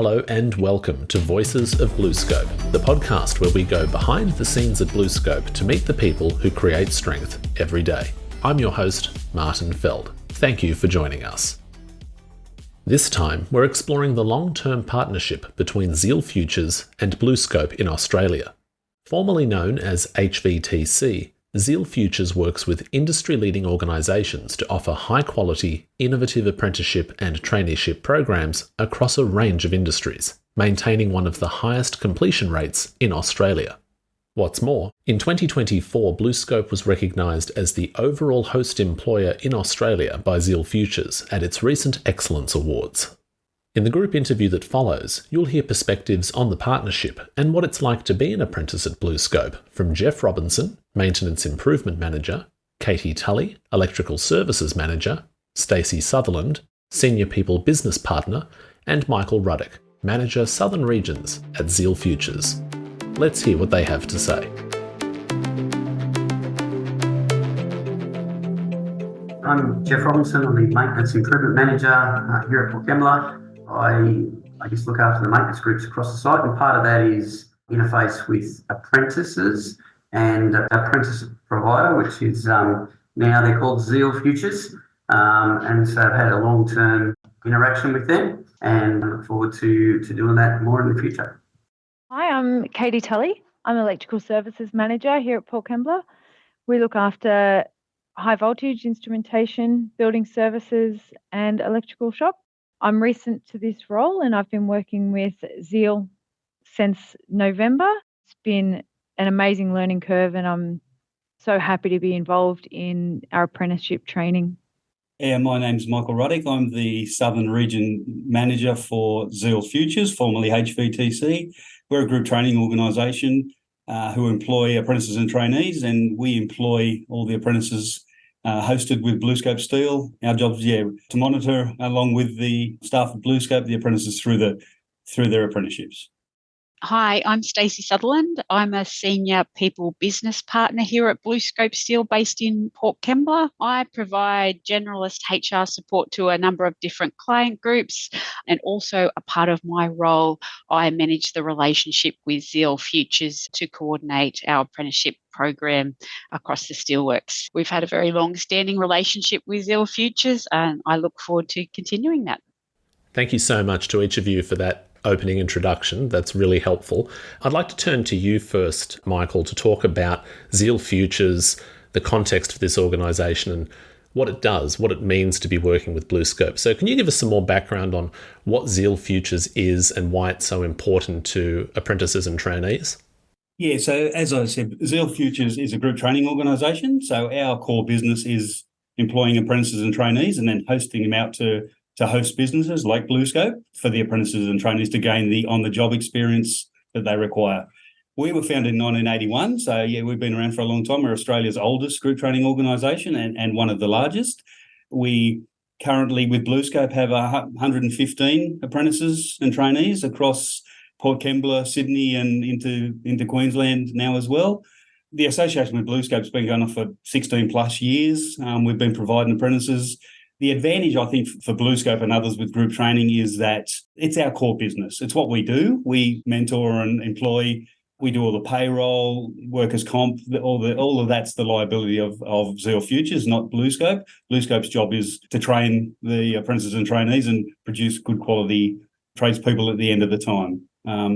Hello and welcome to Voices of BlueScope, the podcast where we go behind the scenes at BlueScope to meet the people who create strength every day. I'm your host, Martin Feld. Thank you for joining us. This time, we're exploring the long-term partnership between Zeal Futures and BlueScope in Australia. Formerly known as HVTC, Zeal Futures works with industry-leading organisations to offer high-quality, innovative apprenticeship and traineeship programs across a range of industries, maintaining one of the highest completion rates in Australia. What's more, in 2024, BlueScope was recognised as the overall host employer in Australia by Zeal Futures at its recent Excellence Awards. In the group interview that follows, you'll hear perspectives on the partnership and what it's like to be an apprentice at BlueScope from Jeff Robinson, Maintenance Improvement Manager, Katie Tully, Electrical Services Manager, Stacey Sutherland, Senior People Business Partner, and Michael Ruddock, Manager Southern Regions at Zeal Futures. Let's hear what they have to say. I'm Jeff Robinson. I'm the Maintenance Improvement Manager here at Port Kembla. I just look after the maintenance groups across the site, and part of that is interface with apprentices and apprentice provider, which is now they're called Zeal Futures. And so I've had a long-term interaction with them and look forward to doing that more in the future. Hi, I'm Katie Tully. I'm Electrical Services Manager here at Port Kembla. We look after high voltage instrumentation, building services and electrical shop. I'm recent to this role and I've been working with Zeal since November. It's been an amazing learning curve and I'm so happy to be involved in our apprenticeship training. Yeah, my name's Michael Ruddock. I'm the Southern Region Manager for Zeal Futures, formerly HVTC. We're a group training organisation who employ apprentices and trainees, and we employ all the apprentices hosted with BlueScope Steel. Our job is to monitor, along with the staff of BlueScope, the apprentices through their apprenticeships. Hi, I'm Stacey Sutherland. I'm a Senior People Business Partner here at BlueScope Steel based in Port Kembla. I provide generalist HR support to a number of different client groups, and also a part of my role, I manage the relationship with Zeal Futures to coordinate our apprenticeship program across the steelworks. We've had a very long-standing relationship with Zeal Futures and I look forward to continuing that. Thank you so much to each of you for that opening introduction. That's really helpful. I'd like to turn to you first, Michael, to talk about Zeal Futures, the context of this organisation and what it does, what it means to be working with BlueScope. So can you give us some more background on what Zeal Futures is and why it's so important to apprentices and trainees? Yeah, so as I said, Zeal Futures is a group training organisation. So our core business is employing apprentices and trainees and then hosting them out to host businesses like BlueScope for the apprentices and trainees to gain the on-the-job experience that they require. We were founded in 1981, so we've been around for a long time. We're Australia's oldest group training organisation and one of the largest. We currently, with BlueScope, have 115 apprentices and trainees across Port Kembla, Sydney and into Queensland now as well. The association with BlueScope's been going on for 16 plus years. We've been providing apprentices. The advantage, I think, for BlueScope and others with group training is that it's our core business. It's what we do. We mentor and employ. We do all the payroll, workers' comp, all of that's the liability of Zeal Futures, not BlueScope. BlueScope's job is to train the apprentices and trainees and produce good quality tradespeople at the end of the time.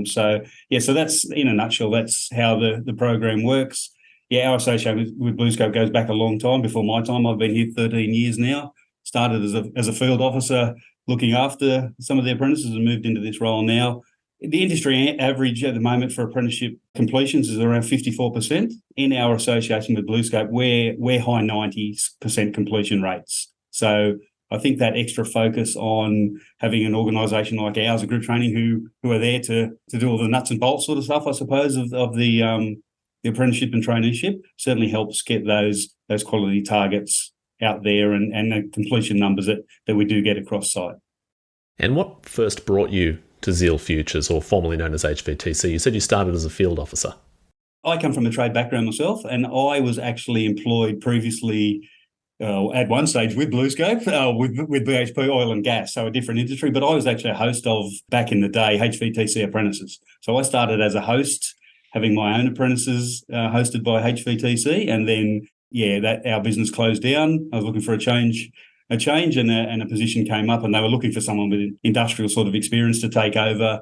So that's, in a nutshell, that's how the program works. Yeah, our association with BlueScope goes back a long time, before my time. I've been here 13 years now. Started as a field officer looking after some of the apprentices and moved into this role now. The industry average at the moment for apprenticeship completions is around 54%. In our association with BlueScope, we're high 90% completion rates. So I think that extra focus on having an organisation like ours, a group training, who are there to do all the nuts and bolts sort of stuff, I suppose, of the apprenticeship and traineeship, certainly helps get those quality targets out there and the completion numbers that we do get across site. And what first brought you to Zeal Futures, or formerly known as HVTC? You said you started as a field officer. I come from a trade background myself, and I was actually employed previously at one stage with BlueScope, with BHP Oil and Gas, so a different industry. But I was actually a host of, back in the day, HVTC apprentices. So I started as a host, having my own apprentices hosted by HVTC, and then that our business closed down. I was looking for a change, and a position came up, and they were looking for someone with industrial sort of experience to take over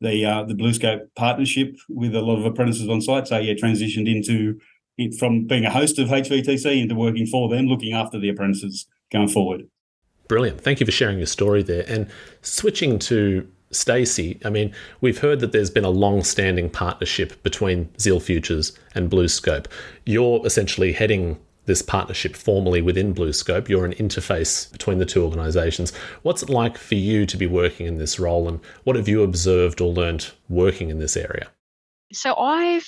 the BlueScope partnership with a lot of apprentices on site. So transitioned into it from being a host of HVTC into working for them, looking after the apprentices going forward. Brilliant. Thank you for sharing your story there. And switching to Stacey, I mean, we've heard that there's been a long-standing partnership between Zeal Futures and BlueScope. You're essentially heading this partnership formally within BlueScope. You're an interface between the two organisations. What's it like for you to be working in this role, and what have you observed or learned working in this area? So I've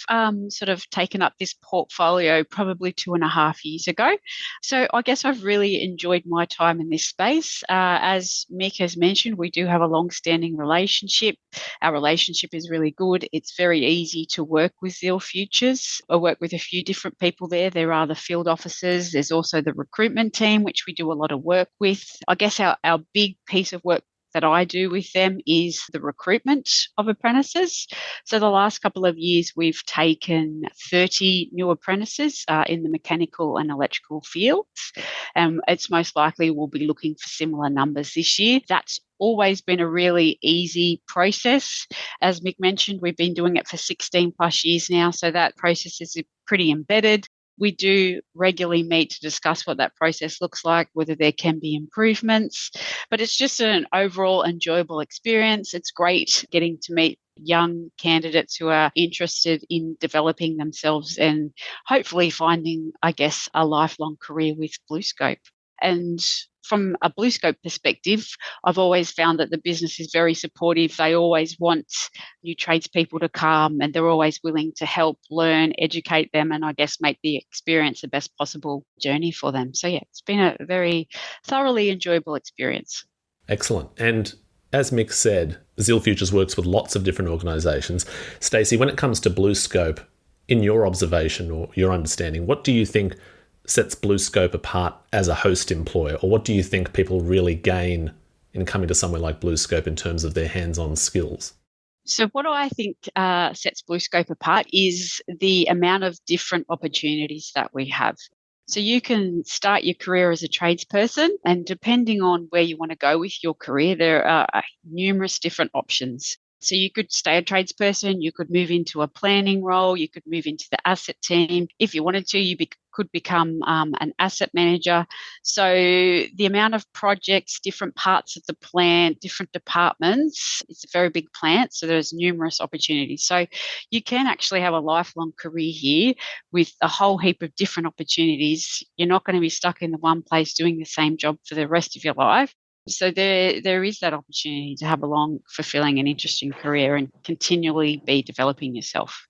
sort of taken up this portfolio probably 2.5 years ago. So I guess I've really enjoyed my time in this space. As Mick has mentioned, we do have a long-standing relationship. Our relationship is really good. It's very easy to work with Zeal Futures. I work with a few different people there. There are the field officers. There's also the recruitment team, which we do a lot of work with. I guess our big piece of work that I do with them is the recruitment of apprentices. So the last couple of years, we've taken 30 new apprentices in the mechanical and electrical fields. It's most likely we'll be looking for similar numbers this year. That's always been a really easy process. As Mick mentioned, we've been doing it for 16 plus years now, so that process is pretty embedded. We do regularly meet to discuss what that process looks like, whether there can be improvements, but it's just an overall enjoyable experience. It's great getting to meet young candidates who are interested in developing themselves and hopefully finding, I guess, a lifelong career with BlueScope. And from a BlueScope perspective, I've always found that the business is very supportive. They always want new tradespeople to come, and they're always willing to help, learn, educate them, and I guess make the experience the best possible journey for them. So it's been a very thoroughly enjoyable experience. Excellent. And as Mick said, Zeal Futures works with lots of different organisations. Stacey, when it comes to BlueScope, in your observation or your understanding, what do you think sets BlueScope apart as a host employer, or what do you think people really gain in coming to somewhere like BlueScope in terms of their hands-on skills? So what I think sets BlueScope apart is the amount of different opportunities that we have. So you can start your career as a tradesperson, and depending on where you want to go with your career, there are numerous different options. So you could stay a tradesperson, you could move into a planning role, you could move into the asset team. If you wanted to, you could become an asset manager. So the amount of projects, different parts of the plant, different departments, it's a very big plant, so there's numerous opportunities. So you can actually have a lifelong career here with a whole heap of different opportunities. You're not going to be stuck in the one place doing the same job for the rest of your life. So there is that opportunity to have a long, fulfilling and interesting career and continually be developing yourself.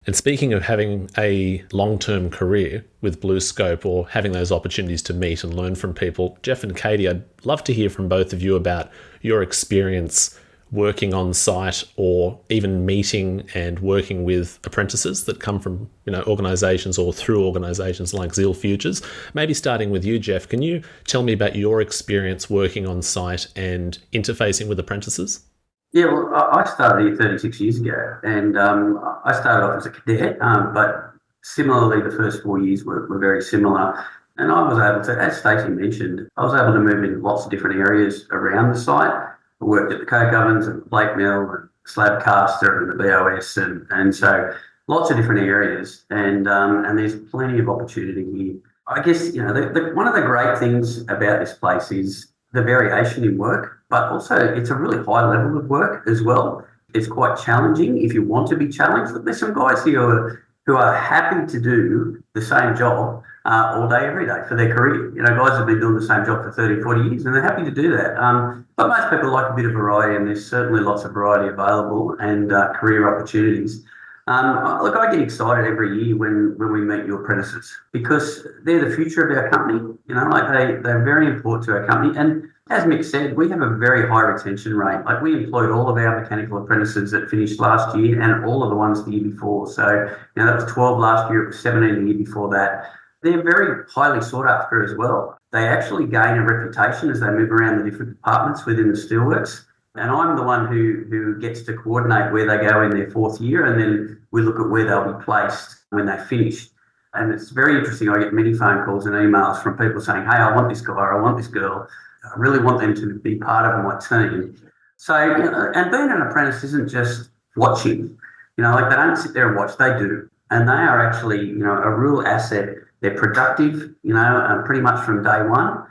And speaking of having a long-term career with BlueScope, or having those opportunities to meet and learn from people, Jeff and Katie, I'd love to hear from both of you about your experience working on site, or even meeting and working with apprentices that come from organisations or through organisations like Zeal Futures. Maybe starting with you, Jeff, can you tell me about your experience working on site and interfacing with apprentices? Yeah, well, I started here 36 years ago, and I started off as a cadet, but similarly, the first 4 years were very similar. And I was able to, as Stacey mentioned, I was able to move in lots of different areas around the site. I worked at the coke ovens and the plate mill and slab caster and the BOS, and so lots of different areas, and there's plenty of opportunity here. I guess one of the great things about this place is the variation in work, but also it's a really high level of work as well. It's quite challenging if you want to be challenged. There's some guys here who are happy to do the same job all day, every day for their career. Guys have been doing the same job for 30, 40 years, and they're happy to do that. But most people like a bit of variety, and there's certainly lots of variety available and career opportunities. Look, I get excited every year when we meet new apprentices, because they're the future of our company. They're very important to our company. And as Mick said, we have a very high retention rate. We employed all of our mechanical apprentices that finished last year, and all of the ones the year before. So, that was 12 last year, it was 17 the year before that. They're very highly sought after as well. They actually gain a reputation as they move around the different departments within the steelworks. And I'm the one who gets to coordinate where they go in their fourth year, and then we look at where they'll be placed when they finish. And it's very interesting. I get many phone calls and emails from people saying, hey, I want this guy or I want this girl. I really want them to be part of my team. So, and being an apprentice isn't just watching. Like they don't sit there and watch, they do. And they are actually, a real asset. They're productive, pretty much from day one.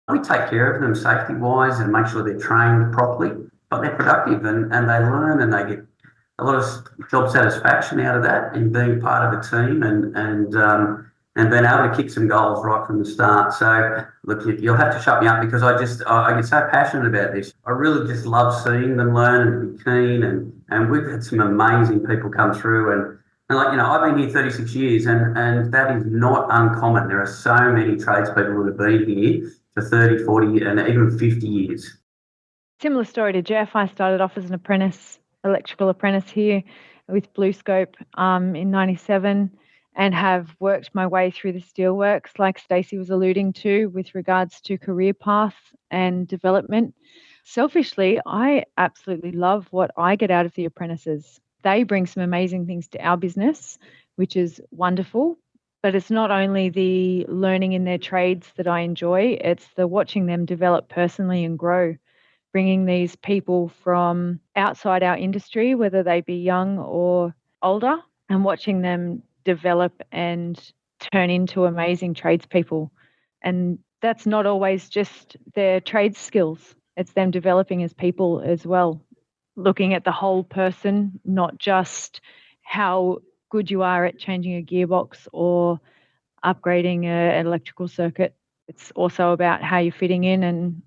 We take care of them safety-wise and make sure they're trained properly, but they're productive and they learn and they get a lot of job satisfaction out of that in being part of a team and being able to kick some goals right from the start. So, look, you'll have to shut me up because I get so passionate about this. I really just love seeing them learn and be keen and we've had some amazing people come through and I've been here 36 years and that is not uncommon. There are so many tradespeople who have been here for 30, 40 and even 50 years. Similar story to Jeff. I started off as an electrical apprentice here with BlueScope in 97 and have worked my way through the steelworks like Stacey was alluding to with regards to career path and development. Selfishly, I absolutely love what I get out of the apprentices. They bring some amazing things to our business, which is wonderful. But it's not only the learning in their trades that I enjoy, it's the watching them develop personally and grow, bringing these people from outside our industry, whether they be young or older, and watching them develop and turn into amazing tradespeople. And that's not always just their trade skills. It's them developing as people as well. Looking at the whole person, not just how good you are at changing a gearbox or upgrading an electrical circuit. It's also about how you're fitting in and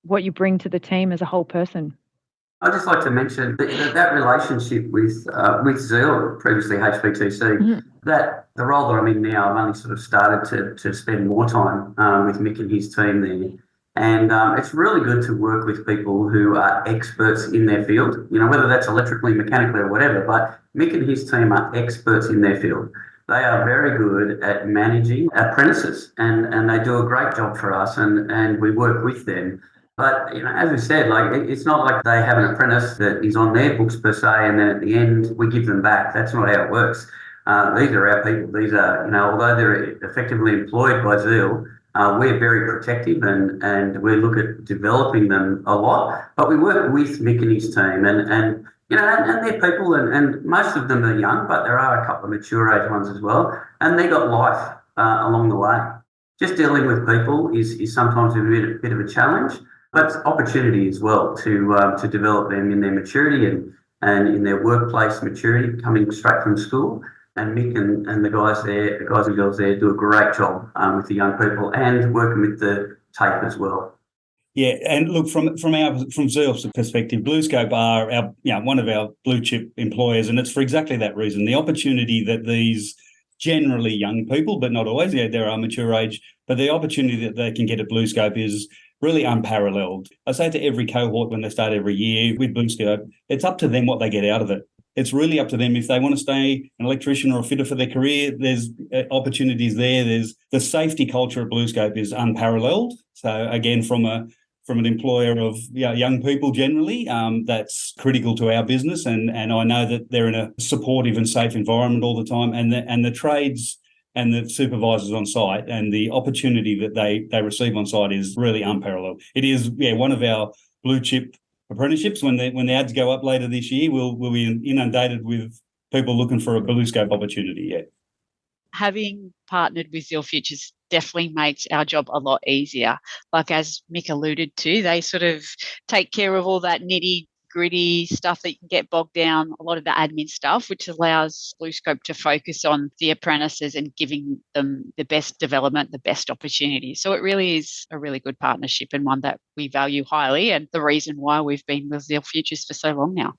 what you bring to the team as a whole person. I'd just like to mention that relationship with Zeal, previously HPTC, that the role that I'm in now, I've only sort of started to spend more time with Mick and his team there. And it's really good to work with people who are experts in their field, whether that's electrically, mechanically or whatever, but Mick and his team are experts in their field. They are very good at managing apprentices and they do a great job for us and we work with them. But, as we said, it's not like they have an apprentice that is on their books per se and then at the end we give them back. That's not how it works. These are our people. These are, although they're effectively employed by Zeal, we're very protective and we look at developing them a lot, but we work with Mick and his team and they're people and most of them are young, but there are a couple of mature age ones as well, and they got life along the way. Just dealing with people is sometimes a bit of a challenge, but it's opportunity as well to develop them in their maturity and in their workplace maturity coming straight from school. And Mick and the guys and girls there do a great job with the young people and working with the TAFE as well. Yeah, and look, from Zeal's perspective, BlueScope are our one of our blue chip employers, and it's for exactly that reason. The opportunity that these generally young people, but not always, there are mature age, but the opportunity that they can get at BlueScope is really unparalleled. I say to every cohort when they start every year with BlueScope, it's up to them what they get out of it. It's really up to them if they want to stay an electrician or a fitter for their career. There's opportunities there. There's the safety culture at BlueScope is unparalleled. So again, from an employer of young people generally, that's critical to our business. And I know that they're in a supportive and safe environment all the time. And the trades and the supervisors on site and the opportunity that they receive on site is really unparalleled. It is one of our blue chip apprenticeships. When the ads go up later this year, we'll be inundated with people looking for a BlueScope opportunity. Yeah. Having partnered with Zeal Futures definitely makes our job a lot easier. Like as Mick alluded to, they sort of take care of all that nitty-gritty stuff that you can get bogged down, a lot of the admin stuff, which allows BlueScope to focus on the apprentices and giving them the best development, the best opportunity. So it really is a really good partnership and one that we value highly, and the reason why we've been with Zeal Futures for so long now.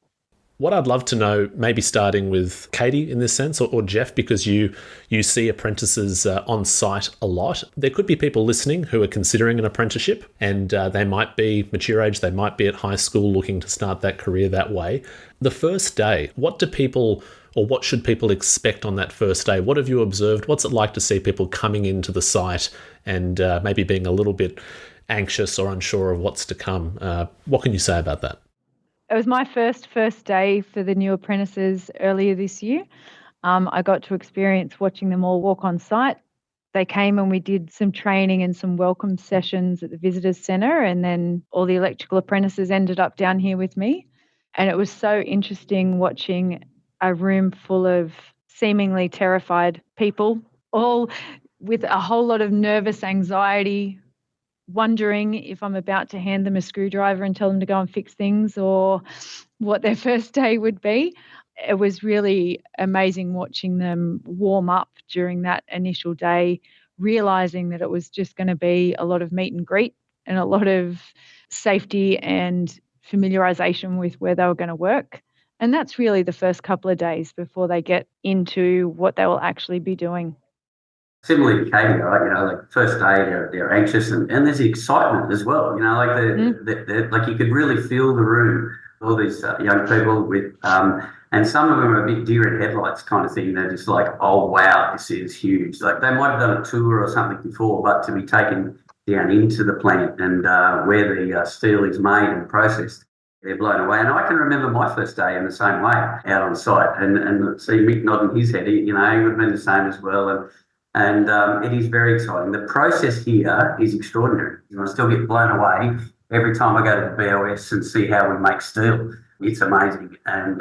What I'd love to know, maybe starting with Katie in this sense, or Jeff, because you see apprentices on site a lot. There could be people listening who are considering an apprenticeship and they might be mature age, they might be at high school looking to start that career that way. The first day, what do people or what should people expect on that first day? What have you observed? What's it like to see people coming into the site and maybe being a little bit anxious or unsure of what's to come? What can you say about that? It was my first day for the new apprentices earlier this year. I got to experience watching them all walk on site. They came and we did some training and some welcome sessions at the visitors centre, and then all the electrical apprentices ended up down here with me. And it was so interesting watching a room full of seemingly terrified people, all with a whole lot of nervous anxiety, wondering if I'm about to hand them a screwdriver and tell them to go and fix things, or what their first day would be. It was really amazing watching them warm up during that initial day, realising that it was just going to be a lot of meet and greet and a lot of safety and familiarisation with where they were going to work. And that's really the first couple of days before they get into what they will actually be doing. Similarly to Katie, right? Like first day, they're anxious, and there's the excitement as well. Like like you could really feel the room, all these young people with, and some of them are a bit deer in headlights kind of thing. They're just like, oh wow, this is huge. Like they might have done a tour or something before, but to be taken down into the plant and where the steel is made and processed, they're blown away. And I can remember my first day in the same way out on site, and see Mick nodding his head. He would have been the same as well. And it is very exciting. The process here is extraordinary. I still get blown away every time I go to the BOS and see how we make steel. It's amazing. And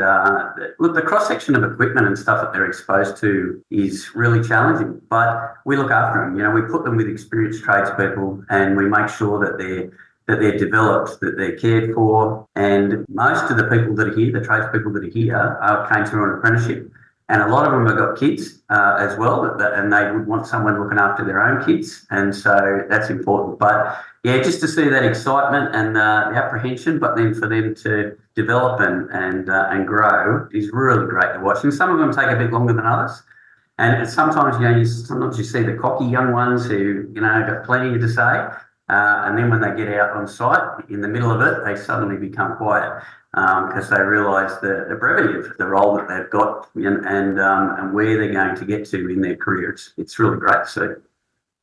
look, the cross-section of equipment and stuff that they're exposed to is really challenging, but we look after them. We put them with experienced tradespeople, and we make sure that they're developed, that they're cared for. And most of the people that are here, the tradespeople that are here, came through an apprenticeship. And a lot of them have got kids as well, and they would want someone looking after their own kids. And so that's important. But yeah, just to see that excitement and the apprehension, but then for them to develop and grow is really great to watch. And some of them take a bit longer than others. And sometimes, you see the cocky young ones who, got plenty to say. And then when they get out on site, in the middle of it, they suddenly become quiet. Because they realise the brevity of the role that they've got and where they're going to get to in their career. It's really great to see.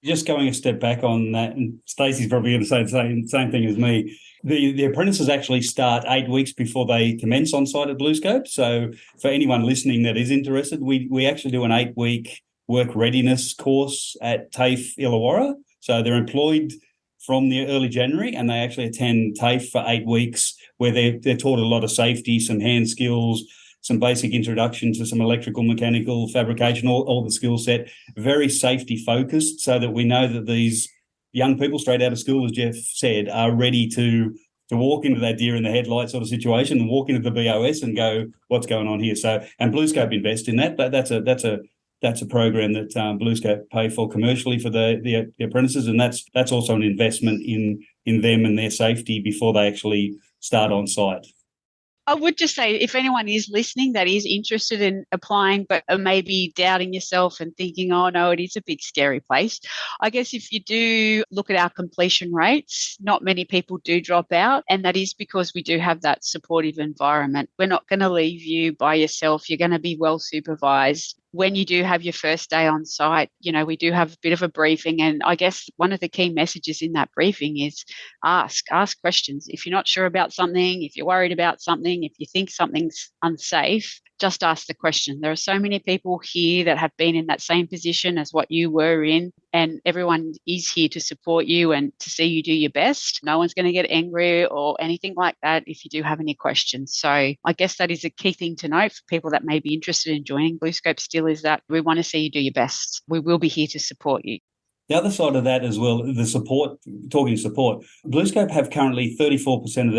Just going a step back on that, and Stacey's probably going to say the same thing as me. The apprentices actually start 8 weeks before they commence on site at BlueScope. So for anyone listening that is interested, we actually do an 8-week work readiness course at TAFE Illawarra. So they're employed from the early January, and they actually attend TAFE for 8 weeks, where they're taught a lot of safety, some hand skills, some basic introduction to some electrical, mechanical, fabrication, all the skill set, very safety focused, so that we know that these young people straight out of school, as Jeff said, are ready to walk into that deer in the headlight sort of situation and walk into the BOS and go, what's going on here? So, and BlueScope invest in that. That's a program that BlueScope pay for commercially for the apprentices, and that's also an investment in them and their safety before they actually start on site. I would just say, if anyone is listening that is interested in applying but are maybe doubting yourself and thinking, oh no, it is a big scary place, I guess if you do look at our completion rates, not many people do drop out, and that is because we do have that supportive environment. We're not going to leave you by yourself. You're going to be well supervised. When you do have your first day on site, we do have a bit of a briefing. And I guess one of the key messages in that briefing is ask questions. If you're not sure about something, if you're worried about something, if you think something's unsafe, just ask the question. There are so many people here that have been in that same position as what you were in, and everyone is here to support you and to see you do your best. No one's going to get angry or anything like that if you do have any questions. So I guess that is a key thing to note for people that may be interested in joining BlueScope Steel, is that we want to see you do your best. We will be here to support you. The other side of that as well, the support, talking support, BlueScope have currently 34% of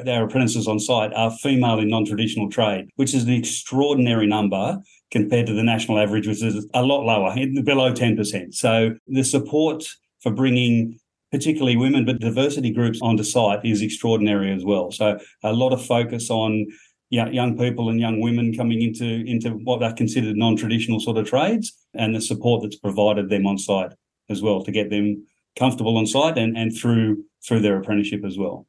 their apprentices on site are female in non-traditional trade, which is an extraordinary number compared to the national average, which is a lot lower, below 10%. So the support for bringing particularly women, but diversity groups onto site is extraordinary as well. So a lot of focus on young people and young women coming into what are considered non-traditional sort of trades, and the support that's provided them on site as well to get them comfortable on site and through their apprenticeship as well.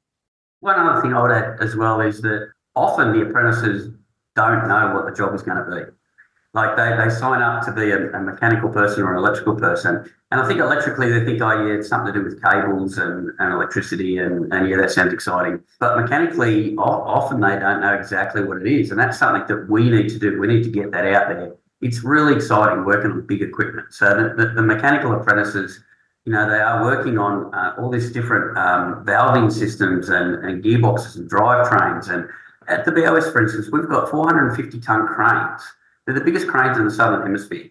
One other thing I would add as well is that often the apprentices don't know what the job is going to be. Like they sign up to be a mechanical person or an electrical person. And I think electrically they think, oh yeah, it's something to do with cables and electricity and yeah, that sounds exciting. But mechanically, often they don't know exactly what it is. And that's something that we need to do. We need to get that out there. It's really exciting working on big equipment. So the mechanical apprentices, they are working on all these different valving systems and gearboxes and drivetrains. And at the BOS, for instance, we've got 450-ton cranes. They're the biggest cranes in the Southern Hemisphere.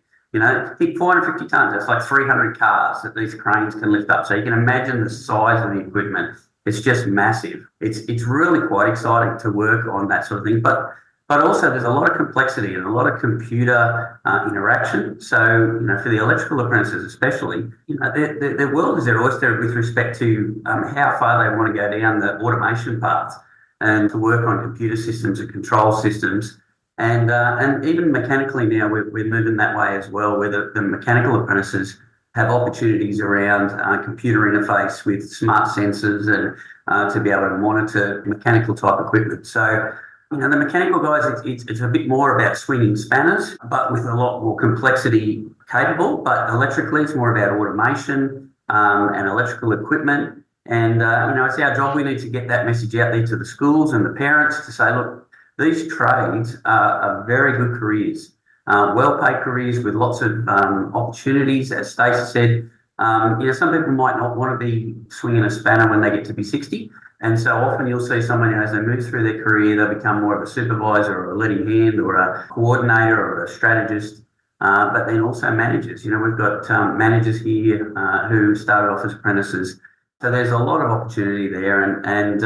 Think 450 tonnes, that's like 300 cars that these cranes can lift up. So you can imagine the size of the equipment. It's just massive. It's really quite exciting to work on that sort of thing. But also there's a lot of complexity and a lot of computer interaction. So, for the electrical apprentices especially, their world is their oyster with respect to how far they want to go down the automation path and to work on computer systems and control systems. And even mechanically now, we're moving that way as well, where the mechanical apprentices have opportunities around computer interface with smart sensors and to be able to monitor mechanical type equipment. So, the mechanical guys, it's a bit more about swinging spanners, but with a lot more complexity capable. But electrically, it's more about automation and electrical equipment. And, it's our job. We need to get that message out there to the schools and the parents to say, look, these trades are very good careers, well-paid careers with lots of opportunities. As Stacey said, some people might not want to be swinging a spanner when they get to be 60. And so often you'll see someone, as they move through their career, they become more of a supervisor or a leading hand or a coordinator or a strategist, but then also managers. We've got managers here who started off as apprentices. So there's a lot of opportunity there. And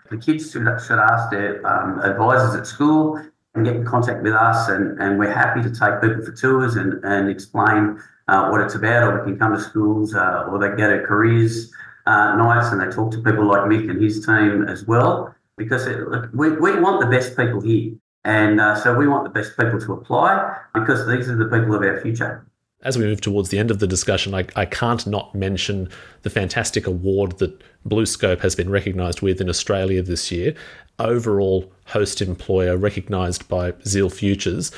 the kids should ask their advisors at school and get in contact with us. And we're happy to take people for tours and explain what it's about, or we can come to schools or they go to careers nights and they talk to people like Mick and his team as well, because we want the best people here. And so we want the best people to apply because these are the people of our future. As we move towards the end of the discussion, I can't not mention the fantastic award that BlueScope has been recognised with in Australia this year. Overall host employer recognised by Zeal Futures.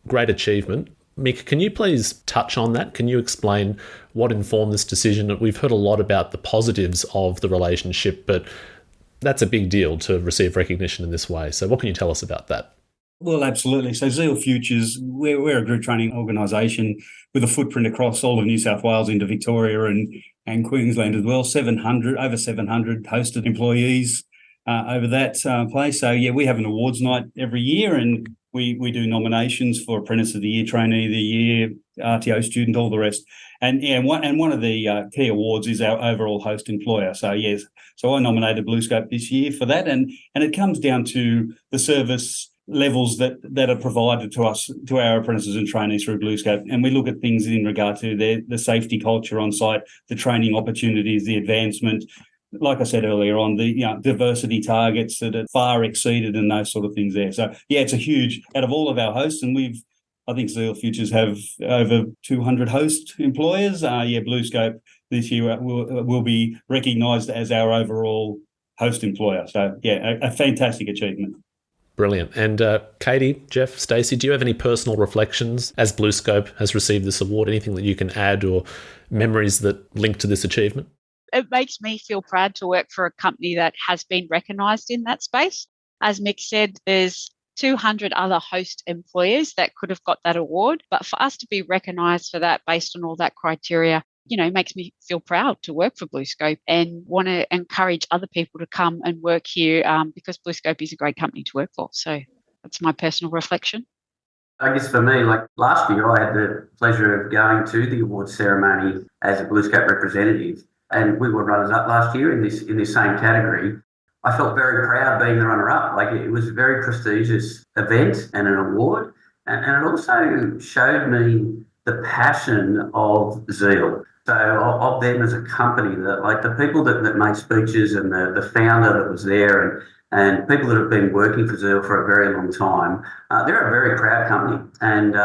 Great achievement. Mick, can you please touch on that? Can you explain what informed this decision? We've heard a lot about the positives of the relationship, but that's a big deal to receive recognition in this way. So what can you tell us about that? Well, absolutely. So Zeal Futures, we're a group training organisation with a footprint across all of New South Wales into Victoria and Queensland as well. Over 700 hosted employees over that place. So, we have an awards night every year, and we do nominations for Apprentice of the Year, Trainee of the Year, RTO student, all the rest. And one of the key awards is our overall host employer. So, yes, so I nominated BlueScope this year for that. And it comes down to the service levels that are provided to us, to our apprentices and trainees through BlueScope. And we look at things in regard to the safety culture on site, the training opportunities, the advancement, like I said earlier on, the diversity targets that are far exceeded and those sort of things there. So, it's a huge, out of all of our hosts, and I think Zeal Futures have over 200 host employers. BlueScope this year will be recognised as our overall host employer. So, a fantastic achievement. Brilliant. And Katie, Jeff, Stacey, do you have any personal reflections as BlueScope has received this award? Anything that you can add or memories that link to this achievement? It makes me feel proud to work for a company that has been recognised in that space. As Mick said, there's 200 other host employers that could have got that award, but for us to be recognised for that based on all that criteria, makes me feel proud to work for BlueScope and want to encourage other people to come and work here because BlueScope is a great company to work for. So that's my personal reflection. I guess for me, like last year, I had the pleasure of going to the awards ceremony as a BlueScope representative, and we were runners-up last year in this same category. I felt very proud being the runner-up. Like it was a very prestigious event and an award, and it also showed me the passion of Zeal. So of them as a company, that like the people that made speeches and the founder that was there and people that have been working for Zeal for a very long time, they're a very proud company and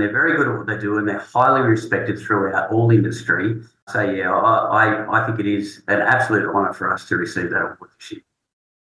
they're very good at what they do and they're highly respected throughout all industry. So I think it is an absolute honour for us to receive that award this year.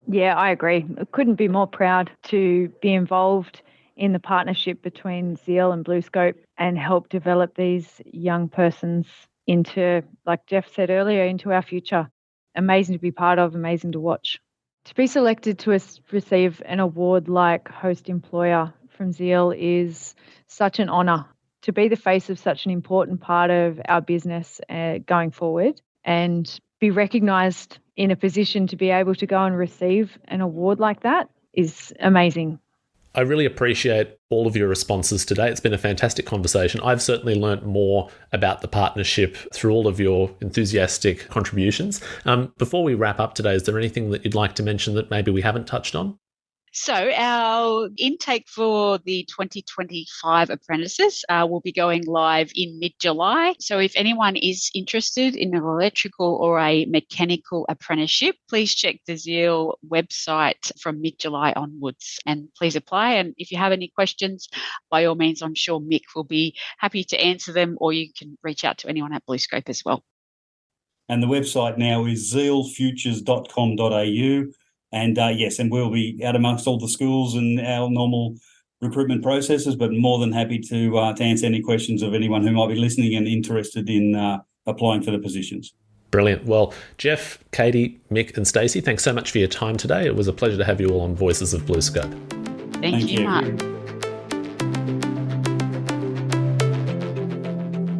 Yeah, I agree. I couldn't be more proud to be involved in the partnership between Zeal and BlueScope and help develop these young persons into, like Jeff said earlier, into our future. Amazing to be part of, amazing to watch. To be selected to receive an award like Host Employer from Zeal is such an honour. To be the face of such an important part of our business going forward and be recognised in a position to be able to go and receive an award like that is amazing. I really appreciate all of your responses today. It's been a fantastic conversation. I've certainly learnt more about the partnership through all of your enthusiastic contributions. Before we wrap up today, is there anything that you'd like to mention that maybe we haven't touched on? So our intake for the 2025 apprentices will be going live in mid-July. So if anyone is interested in an electrical or a mechanical apprenticeship, please check the Zeal website from mid-July onwards and please apply. And if you have any questions, by all means, I'm sure Mick will be happy to answer them, or you can reach out to anyone at BlueScope as well. And the website now is zealfutures.com.au. And yes, and we'll be out amongst all the schools and our normal recruitment processes, but more than happy to answer any questions of anyone who might be listening and interested in applying for the positions. Brilliant. Well, Jeff, Katie, Mick and Stacey, thanks so much for your time today. It was a pleasure to have you all on Voices of BlueScope. Thank you, Mark.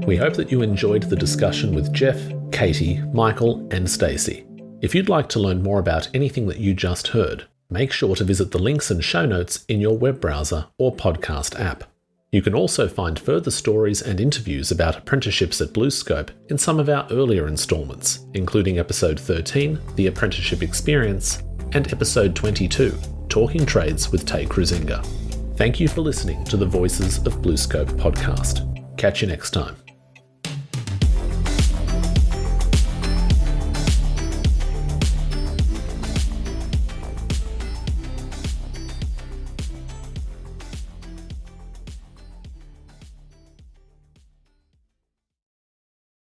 We hope that you enjoyed the discussion with Jeff, Katie, Michael and Stacey. If you'd like to learn more about anything that you just heard, make sure to visit the links and show notes in your web browser or podcast app. You can also find further stories and interviews about apprenticeships at BlueScope in some of our earlier instalments, including episode 13, The Apprenticeship Experience, and episode 22, Talking Trades with Tay Cruisinga. Thank you for listening to the Voices of BlueScope podcast. Catch you next time.